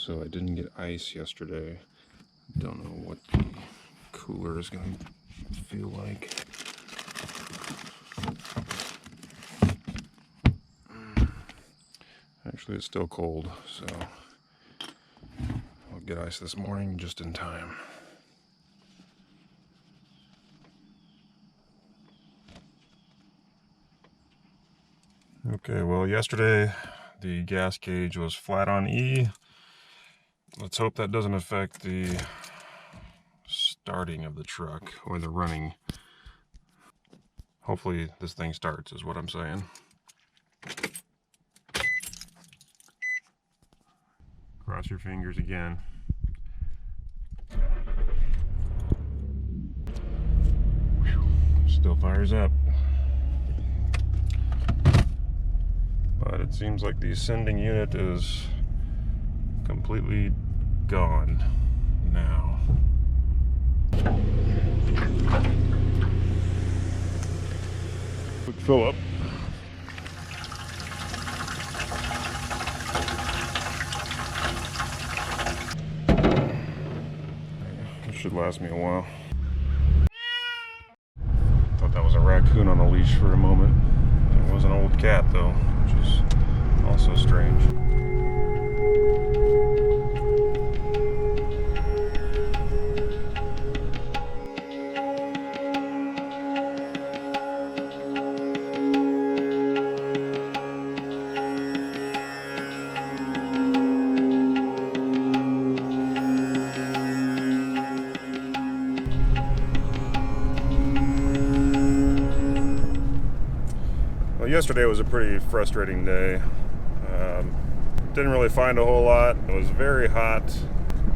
so I didn't get ice yesterday. Don't know what the cooler is going to feel like. Actually, it's still cold, so I'll get ice this morning just in time. Okay, well, yesterday the gas gauge was flat on E. Let's hope that doesn't affect the starting of the truck or the running. Hopefully this thing starts is what I'm saying. Cross your fingers again. Whew. Still fires up. But it seems like the ascending unit is completely gone now. Quick fill up. This should last me a while. Thought that was a raccoon on a leash for a moment. It was an old cat though, which is also strange. Well, yesterday was a pretty frustrating day. Didn't really find a whole lot. It was very hot.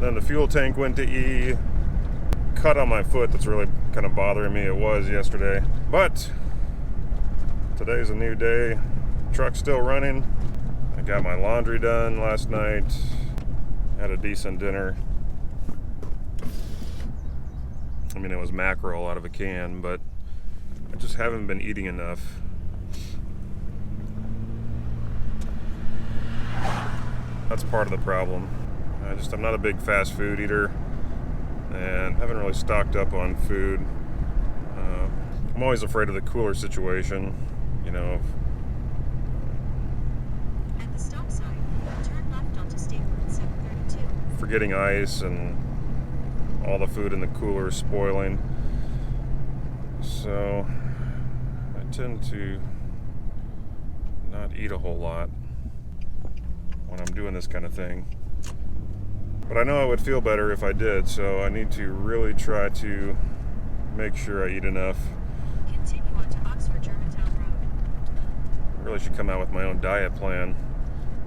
Then the fuel tank went to E. Cut on my foot that's really kind of bothering me. It was yesterday. But today's a new day. Truck's still running. I got my laundry done last night. Had a decent dinner. I mean, it was mackerel out of a can, but I just haven't been eating enough. That's part of the problem. I'm not a big fast food eater and haven't really stocked up on food. I'm always afraid of the cooler situation, you know. At the stop sign, turn left onto State Road 732. Forgetting ice and all the food in the cooler spoiling. So I tend to not eat a whole lot when I'm doing this kind of thing. But I know I would feel better if I did, so I need to really try to make sure I eat enough. Continue on to Oxford Germantown Road. I really should come out with my own diet plan.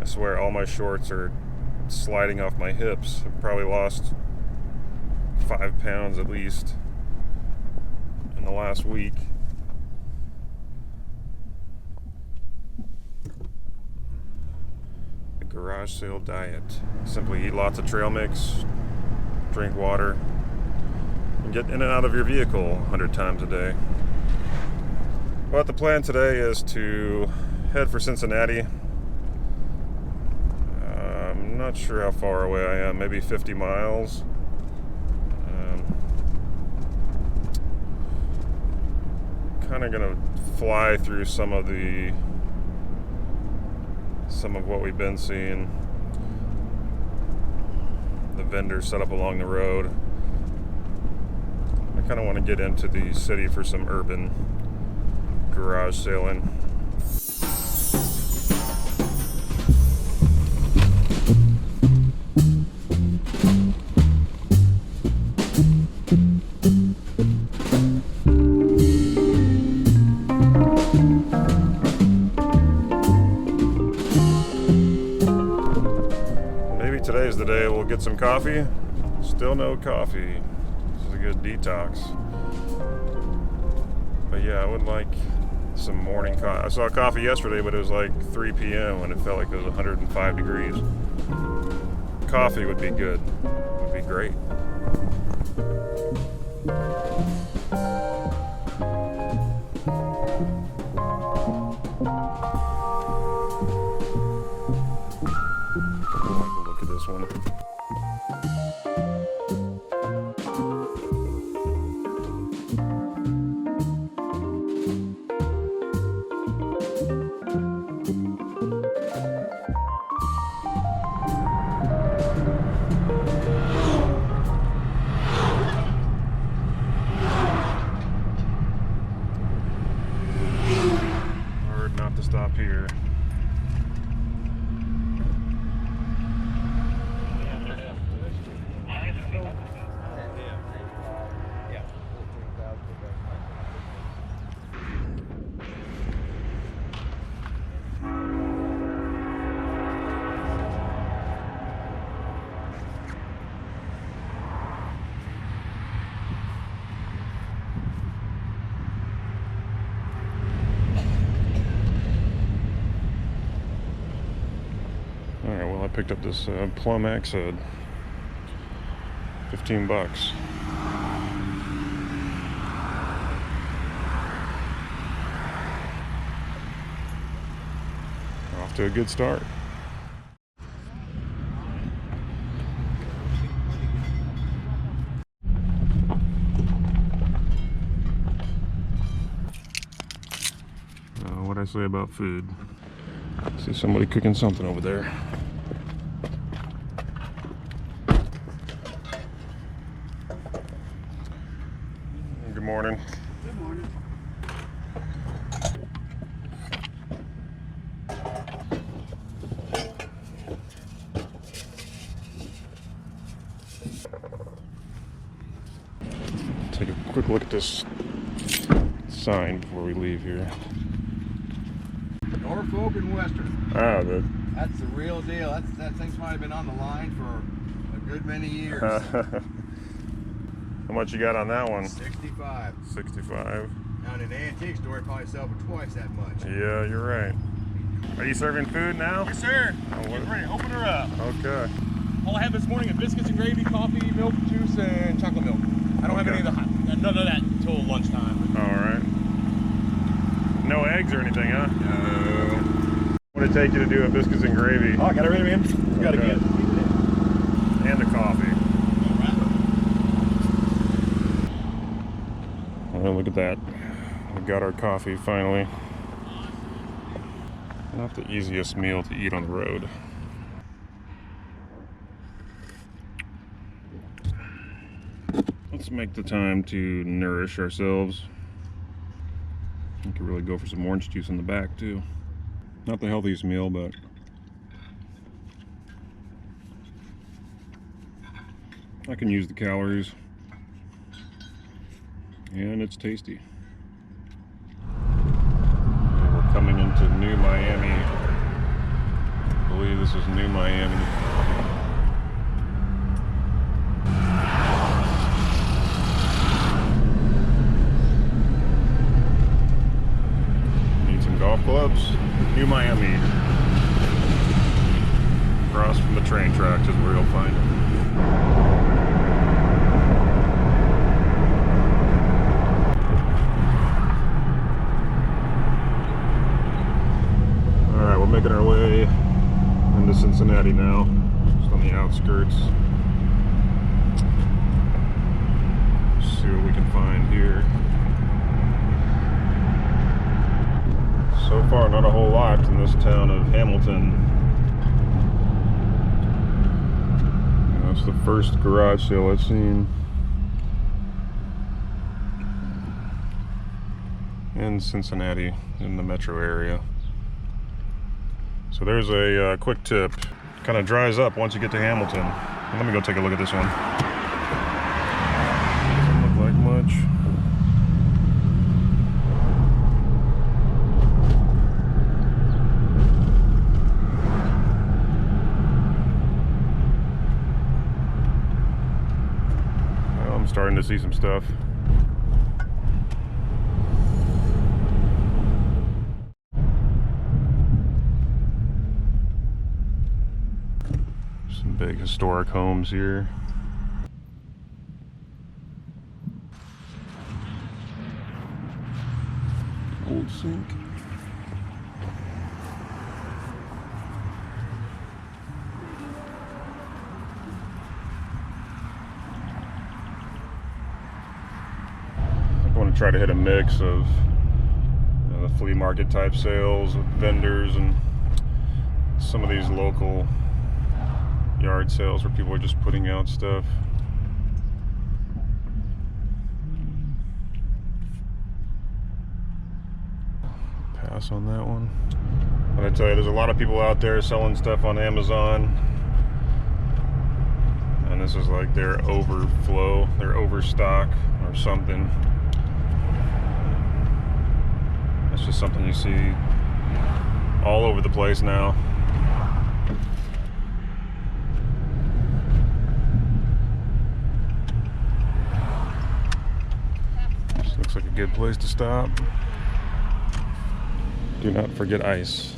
I swear all my shorts are sliding off my hips. I've probably lost 5 pounds at least in the last week. Garage sale diet. Simply eat lots of trail mix, drink water, and get in and out of your vehicle 100 times a day. But the plan today is to head for Cincinnati. I'm not sure how far away I am, maybe 50 miles. Kind of gonna fly through some of what we've been seeing. The vendors set up along the road. I kind of want to get into the city for some urban garage sailing. Today's the day we'll get some coffee. Still no coffee. This is a good detox. But yeah, I would like some morning coffee. I saw coffee yesterday, but it was like 3 p.m. when it felt like it was 105 degrees. Coffee would be good. Would be great. this one. Hard not to stop here. Alright, well I picked up this plum axe head. 15 bucks. Off to a good start. What'd I say about food? See somebody cooking something over there. Good morning. Good morning. Take a quick look at this sign before we leave here. Norfolk and Western. Ah, That's the real deal. That thing's might have been on the line for a good many years. How much you got on that one? 65. 65. Now in an antique store, it probably sell for twice that much. Yeah, you're right. Are you serving food now? Yes, sir. Oh, Get ready. Open her up. Okay. All I have this morning is biscuits and gravy, coffee, milk, juice, and chocolate milk. I don't have any of the none of that until lunchtime. All right. No eggs or anything, huh? No. What would it take you to do a biscuits and gravy? Oh, I got it ready, man. You got to get it. And a coffee. Oh, look at that. We got our coffee finally. Not the easiest meal to eat on the road. Let's make the time to nourish ourselves. We could really go for some orange juice in the back too. Not the healthiest meal, but I can use the calories. And it's tasty. And we're coming into New Miami. I believe this is New Miami. Need some golf clubs. New Miami. Across from the train tracks is where you'll find it. Making our way into Cincinnati now, just on the outskirts. See what we can find here. So far, not a whole lot in this town of Hamilton. That's the first garage sale I've seen in Cincinnati, in the metro area. So there's a quick tip. Kind of dries up once you get to Hamilton. Let me go take a look at this one. Doesn't look like much. Well, I'm starting to see some stuff. Big historic homes here. Old sink. try to hit a mix of the flea market type sales with vendors and some of these local yard sales where people are just putting out stuff. Pass on that one. But I tell you, there's a lot of people out there selling stuff on Amazon, and this is like their overflow, their overstock or something. It's just something you see all over the place now. This looks like a good place to stop. Do not forget ice.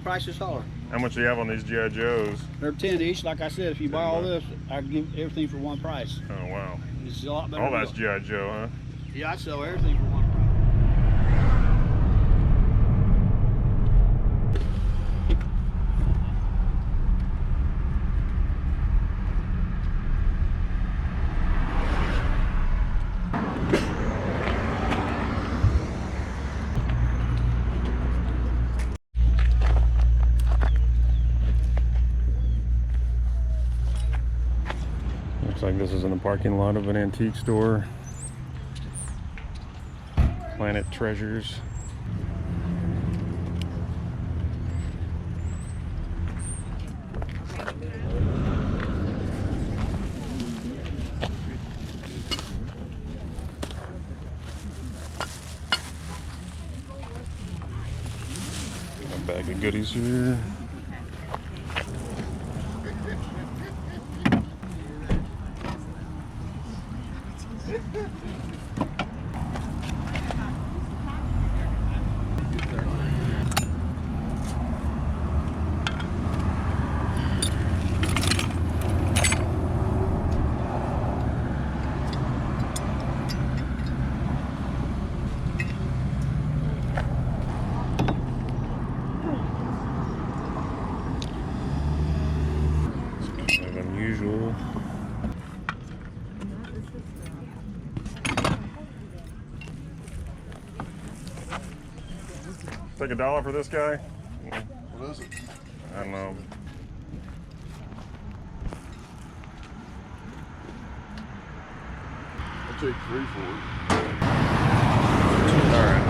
Prices holler. How much do you have on these G.I. Joes? They're 10 each. Like I said, if you buy all this, I can give everything for one price. Oh wow. It's a lot better. All that's G.I. Joe, huh? Yeah, I sell everything for one price. Looks like this is in the parking lot of an antique store. Planet Treasures. A bag of goodies here. Unusual. Take $1 for this guy? What is it? I don't know. I'll take 3 for it. All right.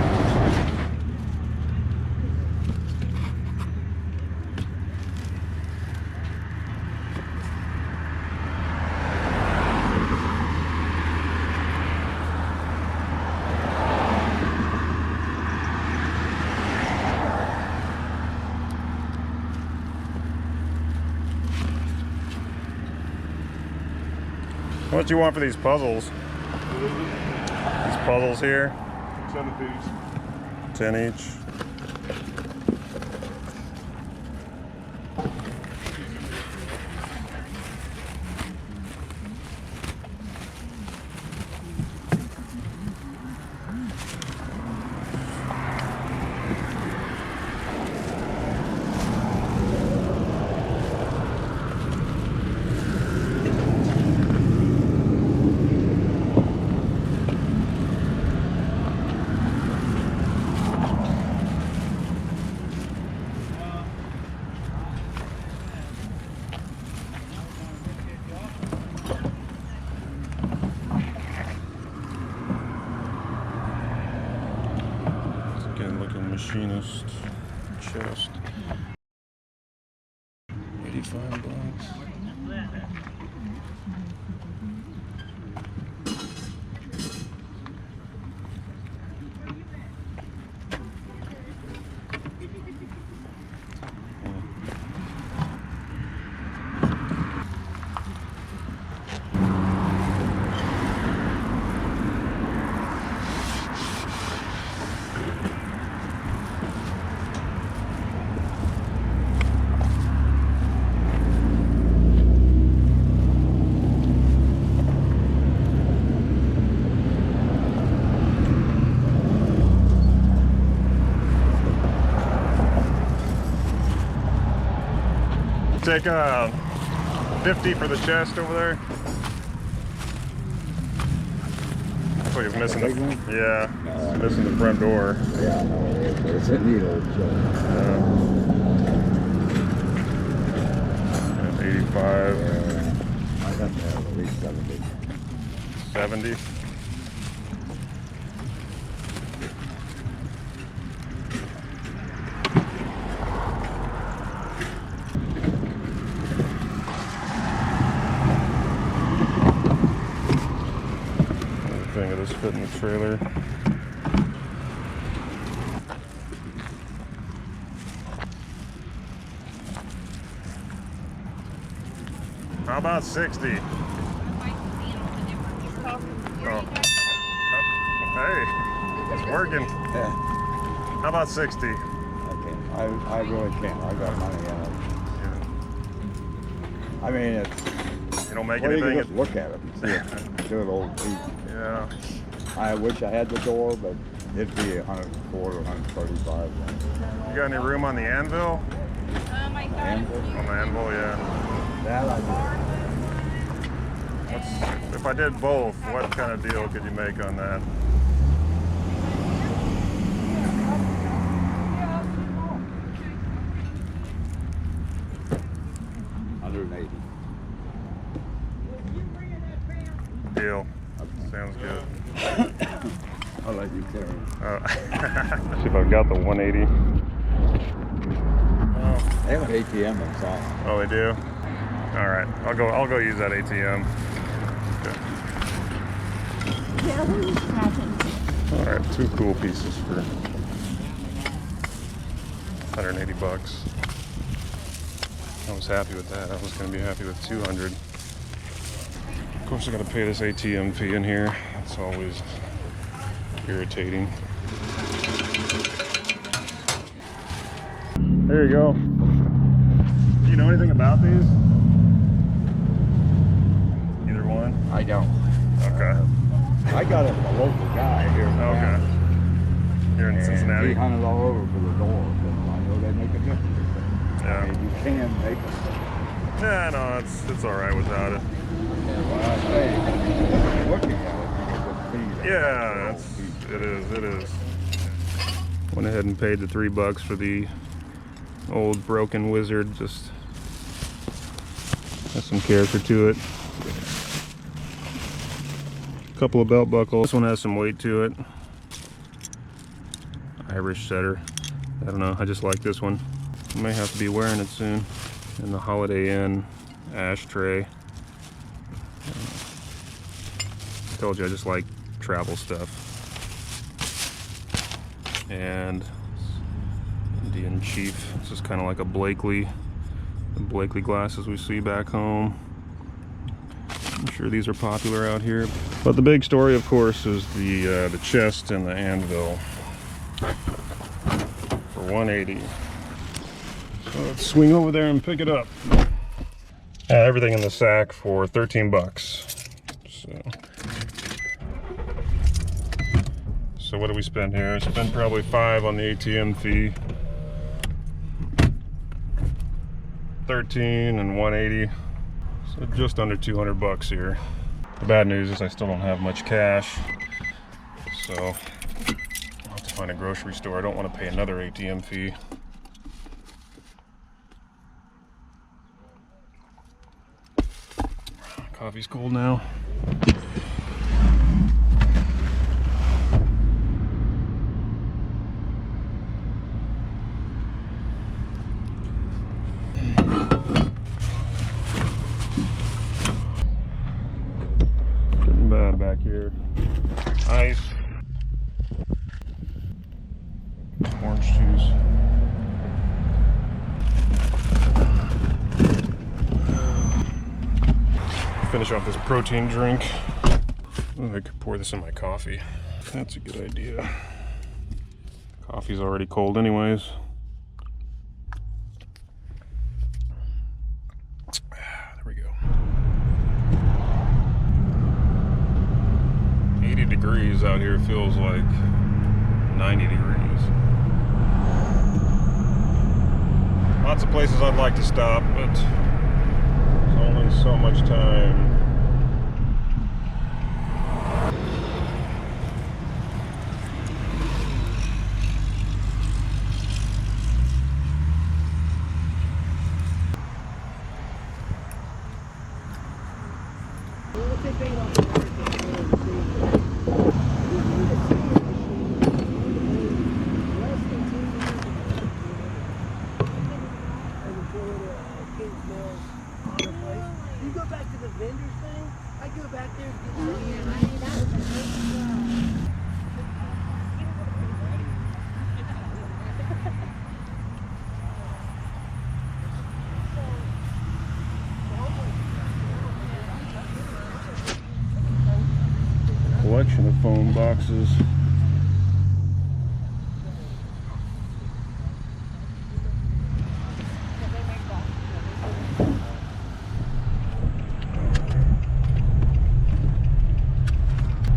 How much do you want for these puzzles? These puzzles here? 10 apiece. 10 each. Machinist chest. 85 bucks. take 50 for the chest over there. Looks like it's missing the, yeah, it's missing the front door. Yeah, it's a needle. So. 85. I got to have at least 70. 70. Thing of this fit in the trailer. How about 60? Oh. Hey, it's working. Yeah. How about 60? I can't. I really can't. I got money in it. I mean, it's. You don't make Well, you anything. can just look at it and see it. Good old feet. Yeah. I wish I had the door, but it'd be 104 or 135. You got any room on the anvil? Anvil? On the anvil, yeah. That I If I did both, what kind of deal could you make on that? $180. Deal. Sounds good. I'll let you carry it. See if I've got the 180. They have an ATM inside. Oh, they do. All right, I'll go use that ATM. Okay. All right, 2 cool pieces for 180 bucks. I was happy with that. I was going to be happy with 200. Of course, I got to pay this ATM fee in here. It's always irritating. There you go. Do you know anything about these? Either one? I don't. Okay. I got it from a local guy here. Okay. Here in Cincinnati? He hunted all over for the door. I know they make a difference. Yeah. I mean, you can make them. Yeah, no, it's all right without it. When I say, looking at it, Yeah, it is. Went ahead and paid the $3 for the old broken wizard. Just has some character to it. A couple of belt buckles. This one has some weight to it. Irish setter. I don't know. I just like this one. I may have to be wearing it soon. And the Holiday Inn ashtray. I told you I just like travel stuff. And Indian Chief. This is kind of like a Blakely. The Blakely glasses we see back home. I'm sure these are popular out here. But the big story, of course, is the chest and the anvil for 180. So let's swing over there and pick it up. Everything in the sack for 13 bucks. So what do we spend here? I spent probably 5 on the ATM fee. 13 and 180. So just under 200 bucks here. The bad news is I still don't have much cash. So I'll have to find a grocery store. I don't want to pay another ATM fee. Coffee's cold now. Getting bad back here. Ice. Orange juice. Finish off this protein drink. Oh, I could pour this in my coffee. That's a good idea. Coffee's already cold anyways. There we go. 80 degrees out here feels like 90 degrees. Lots of places I'd like to stop, but there's only so much time. You go back to the vendors thing, I go back there and get Collection of phone boxes.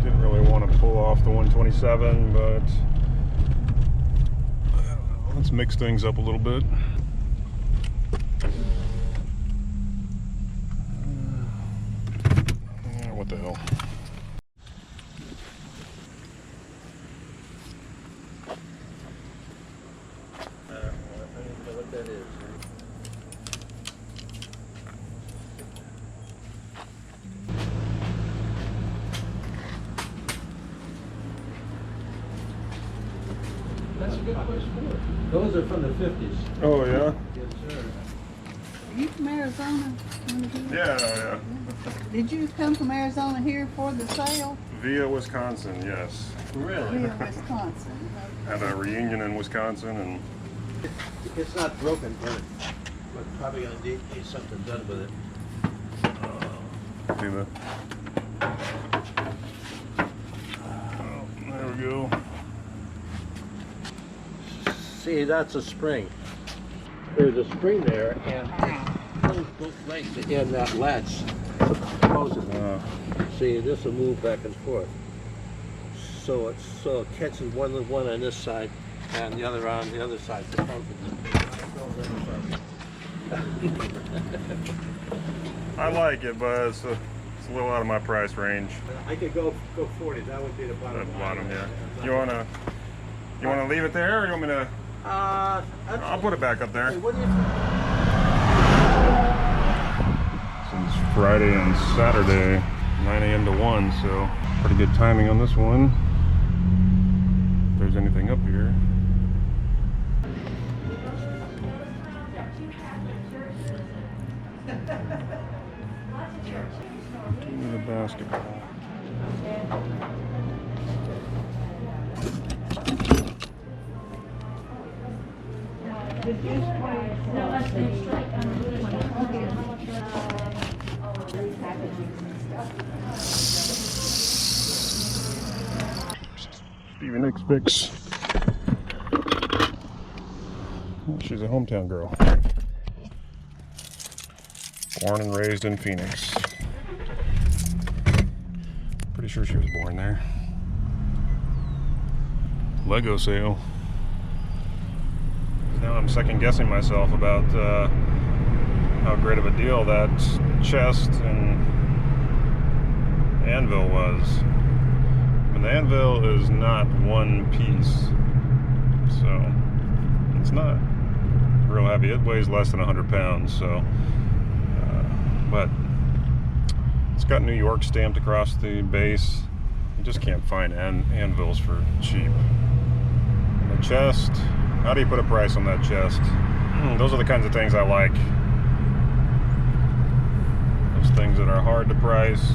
Didn't really want to pull off the 127, but I don't know. Let's mix things up a little bit. What the hell? what that is. That's a good question. Those are from the 50s. Oh yeah? Yes, sir. Are you from Arizona? Yeah. Did you come from Arizona here for the sale? Via Wisconsin, yes. Really? Here in Wisconsin. Had a reunion in Wisconsin, and It's not broken, but we're probably gonna need something done with it. see the. Oh, there we go. See, that's a spring. There's a spring there, and it pulls both legs in that latch. Supposedly. See, this will move back and forth. So it catches one on this side and the other on the other side. I like it, but it's a little out of my price range. I could go 40. That would be the bottom. At the bottom, yeah. You wanna leave it there, or you want me to? I'll put it back up there. Hey, what do you think? Since Friday and Saturday, 9 a.m. to 1, so pretty good timing on this one. If there's anything up here. To the basketball. Stevie Nicks fix. Oh, she's a hometown girl. Born and raised in Phoenix. Pretty sure she was born there. Lego sale. Now I'm second guessing myself about how great of a deal that chest and anvil was. And the anvil is not one piece, so it's not real heavy. It weighs less than 100 pounds, so but it's got New York stamped across the base. You just can't find anvils for cheap. And the chest, how do you put a price on that chest? Those are the kinds of things I like. Those things that are hard to price.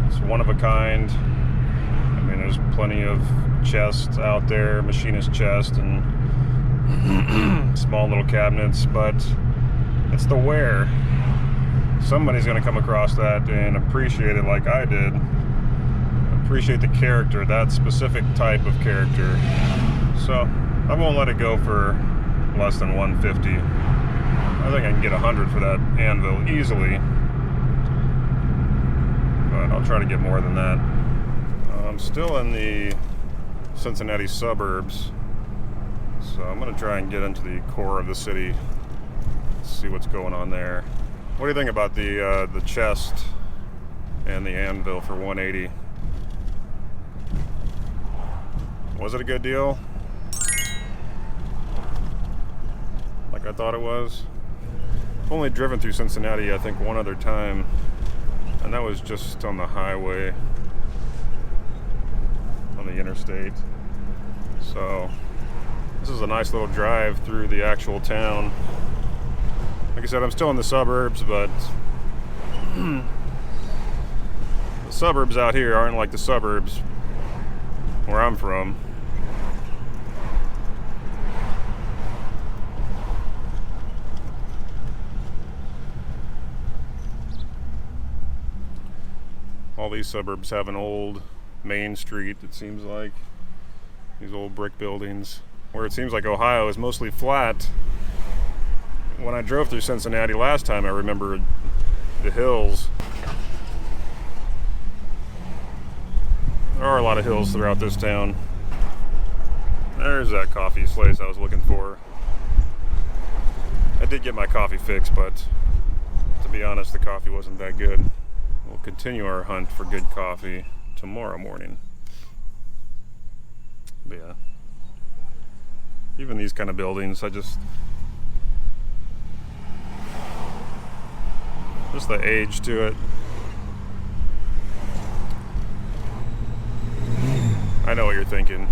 It's one of a kind. I mean, there's plenty of chests out there, machinist chest and small little cabinets, but it's the wear. Somebody's going to come across that and appreciate it like I did. Appreciate the character, that specific type of character. So I won't let it go for less than 150. I think I can get 100 for that anvil easily, but I'll try to get more than that. I'm still in the Cincinnati suburbs, So I'm gonna try and get into the core of the city, see what's going on there. What do you think about the chest and the anvil for 180? Was it a good deal? Like I thought it was? I've only driven through Cincinnati, I think, one other time, and that was just on the highway, on the interstate. So this is a nice little drive through the actual town. Like I said, I'm still in the suburbs, but the suburbs out here aren't like the suburbs where I'm from. All these suburbs have an old main street, it seems like. These old brick buildings. Where it seems like Ohio is mostly flat. When I drove through Cincinnati last time, I remember the hills. There are a lot of hills throughout this town. There's that coffee place I was looking for. I did get my coffee fix, but to be honest, the coffee wasn't that good. We'll continue our hunt for good coffee tomorrow morning. But yeah, even these kind of buildings, just the age to it. I know what you're thinking.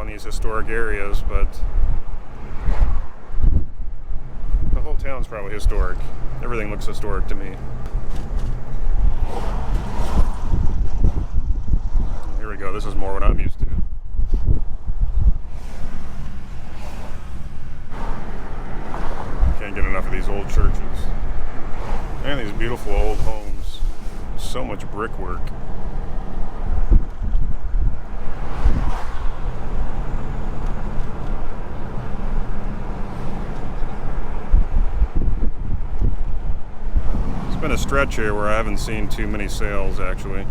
These historic areas, but the whole town's probably historic. Everything looks historic to me. Here we go. This is more what I'm used to. Can't get enough of these old churches and these beautiful old homes. So much brickwork. Been a stretch here where I haven't seen too many sales actually.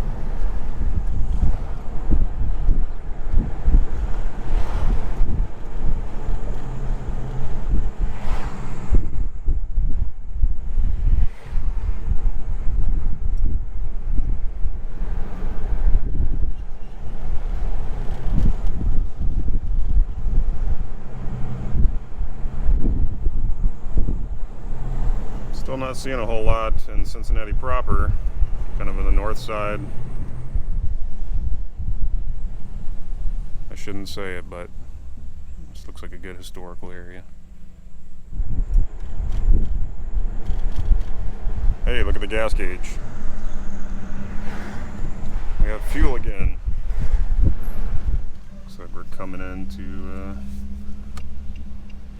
Still not seeing a whole lot in Cincinnati proper, kind of on the north side. I shouldn't say it, but this looks like a good historical area. Hey, look at the gas gauge. We have fuel again. Looks like we're coming into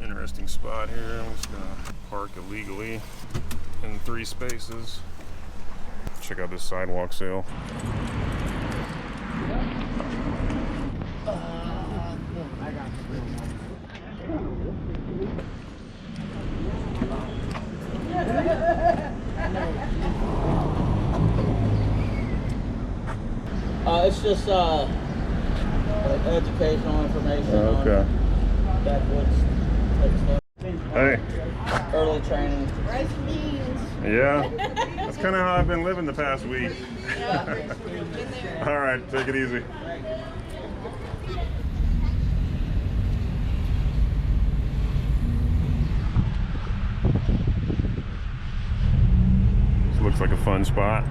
interesting spot here. I'm just gonna park illegally in 3 spaces. Check out this sidewalk sale. It's just educational information Okay. on backwoods type stuff. Hey. Early training. Rice and beans. Yeah. That's kind of how I've been living the past week. All right, take it easy. This looks like a fun spot.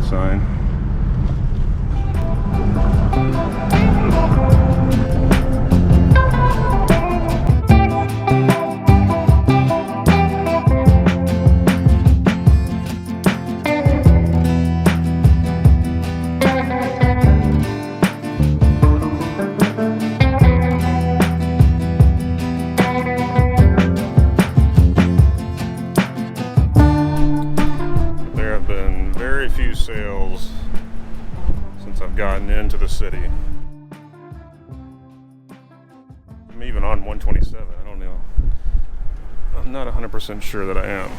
Sign. very few sales since I've gotten into the city. I'm even on 127. I don't know. I'm not 100% sure that I am.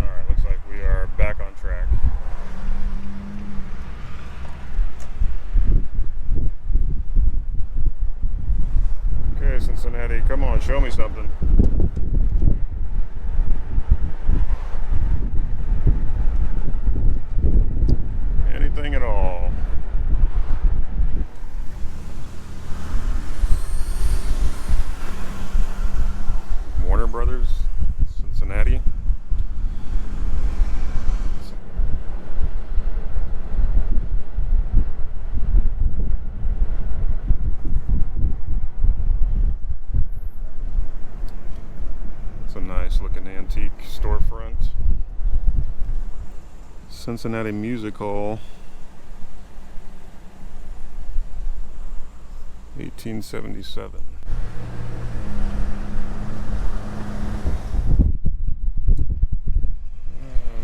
Alright, looks like we are back on track. Okay, Cincinnati, come on, show me something. Anything at all. Warner Brothers, Cincinnati. It's a nice looking antique storefront. Cincinnati Music Hall, 1877.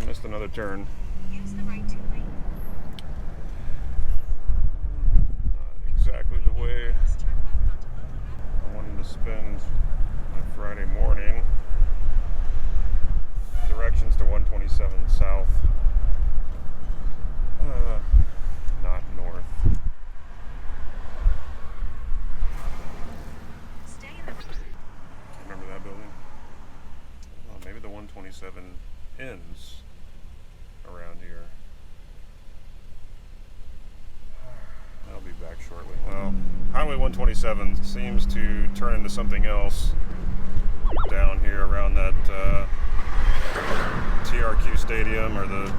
Missed another turn. Use the right 2 lane. Not exactly the way Turn left onto I wanted to spend my Friday morning. Directions to 127 south. Not north. Stay in the Remember that building? Oh, maybe the 127 ends around here. I'll be back shortly. Well, Highway 127 seems to turn into something else down here around that TRQ Stadium or the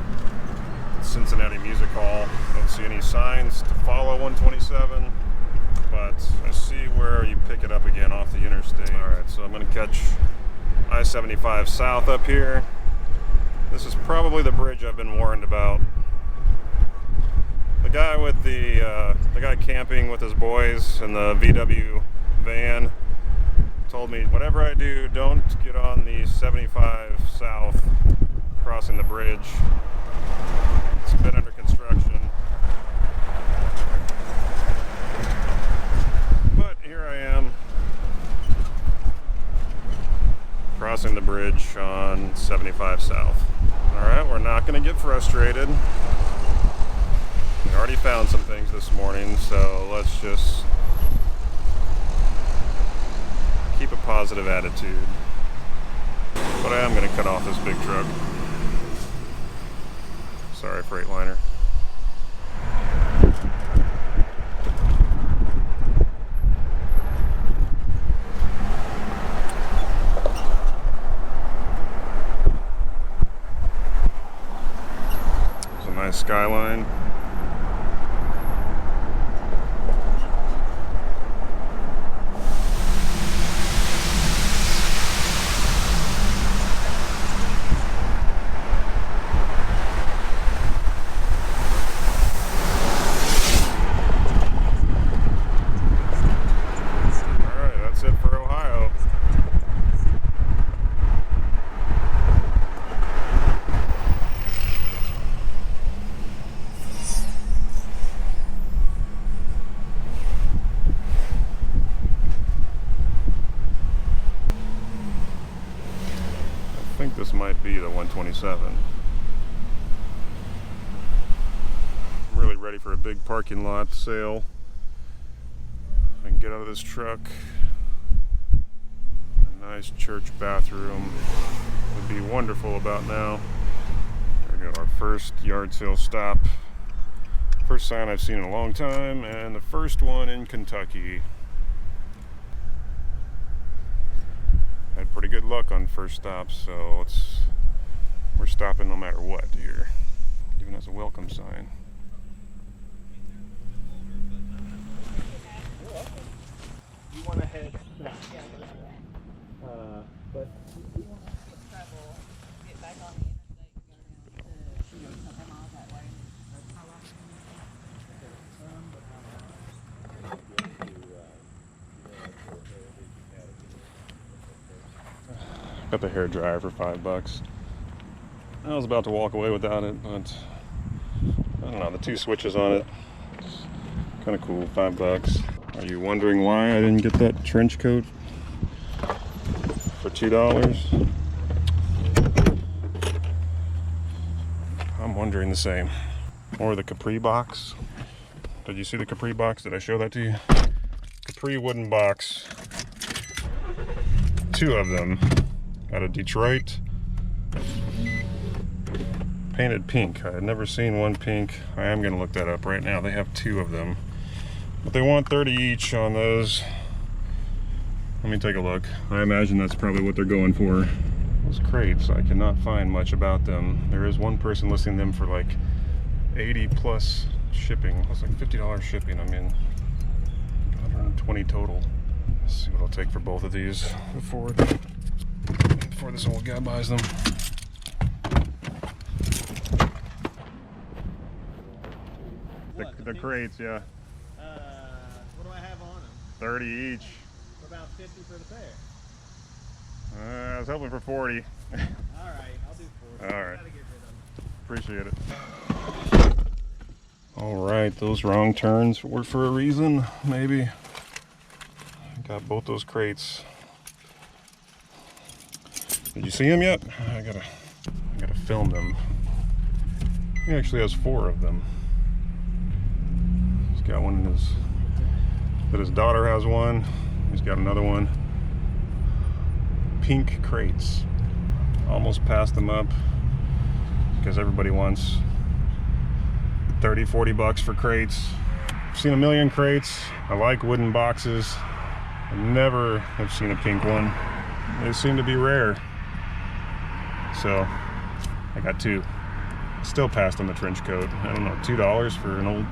Cincinnati Music Hall. Don't see any signs to follow 127, but I see where you pick it up again off the interstate. Alright, so I'm going to catch I-75 south up here. This is probably the bridge I've been warned about. The guy with the guy camping with his boys in the VW van told me, whatever I do, don't get on the 75 south crossing the bridge. It's been under construction. But here I am, crossing the bridge on 75 south. Alright, we're not going to get frustrated. We already found some things this morning, so let's just keep a positive attitude. But I am going to cut off this big truck. Sorry, Freightliner. It's a nice skyline. I think this might be the 127. I'm really ready for a big parking lot sale. I can get out of this truck. A nice church bathroom would be wonderful about now. There we go, our first yard sale stop. First sign I've seen in a long time, and the first one in Kentucky. Had pretty good luck on first stops, so we're stopping no matter what here. Even has a welcome sign. You want to head back. But Travel, get back on the interstate, go down to, 10 miles that way. How long? Got the hair dryer for $5. I was about to walk away without it, but I don't know, the 2 switches on it, kind of cool, $5. Are you wondering why I didn't get that trench coat for $2? I'm wondering the same. Or the Capri box. Did you see the Capri box? Did I show that to you? Capri wooden box. 2 of them. Out of Detroit. Painted pink. I had never seen one pink. I am going to look that up right now. They have 2 of them. But they want 30 each on those. Let me take a look. I imagine that's probably what they're going for. Those crates, I cannot find much about them. There is one person listing them for like 80 plus shipping. It's like $50 shipping. I mean, 120 total. Let's see what I'll take for both of these before this old guy buys them. The crates, yeah. What do I have on them? 30 each. What about 50 for the pair? I was hoping for 40. All right, I'll do 40. All right. Gotta get Appreciate rid of them. it. All right, those wrong turns were for a reason, maybe. Got both those crates. Did you see them yet? I gotta film them. He actually has 4 of them. He's got one in his, that his daughter has one. He's got another one. Pink crates. Almost passed them up because everybody wants 30, 40 bucks for crates. I've seen a million crates. I like wooden boxes. I never have seen a pink one. They seem to be rare. So I got 2. Still passed on the trench coat. I don't know, $2 for an old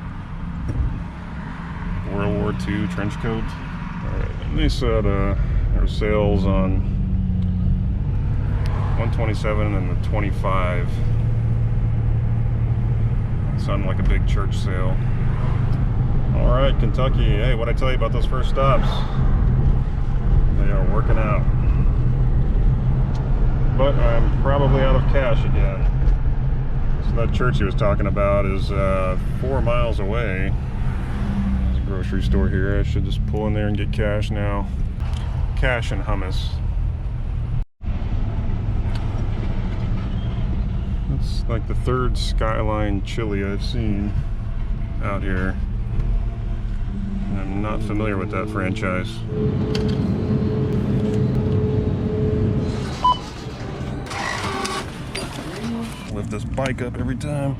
World War II trench coat. All right, and they said there were sales on 127 and the 25. It sounded like a big church sale. All right, Kentucky. Hey, what'd I tell you about those first stops? They are working out. But I'm probably out of cash again. So that church he was talking about is 4 miles away. There's a grocery store here. I should just pull in there and get cash now. Cash and hummus. It's like the 3rd Skyline chili I've seen out here. And I'm not familiar with that franchise. Lift this bike up every time.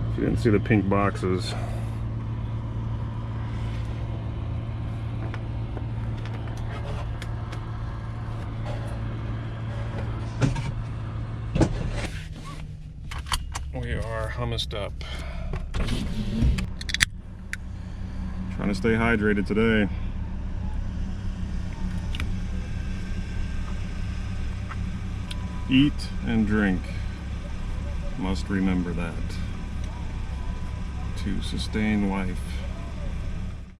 If you didn't see the pink boxes, we are hummused up. Trying to stay hydrated today. Eat and drink. Must remember that. To sustain life.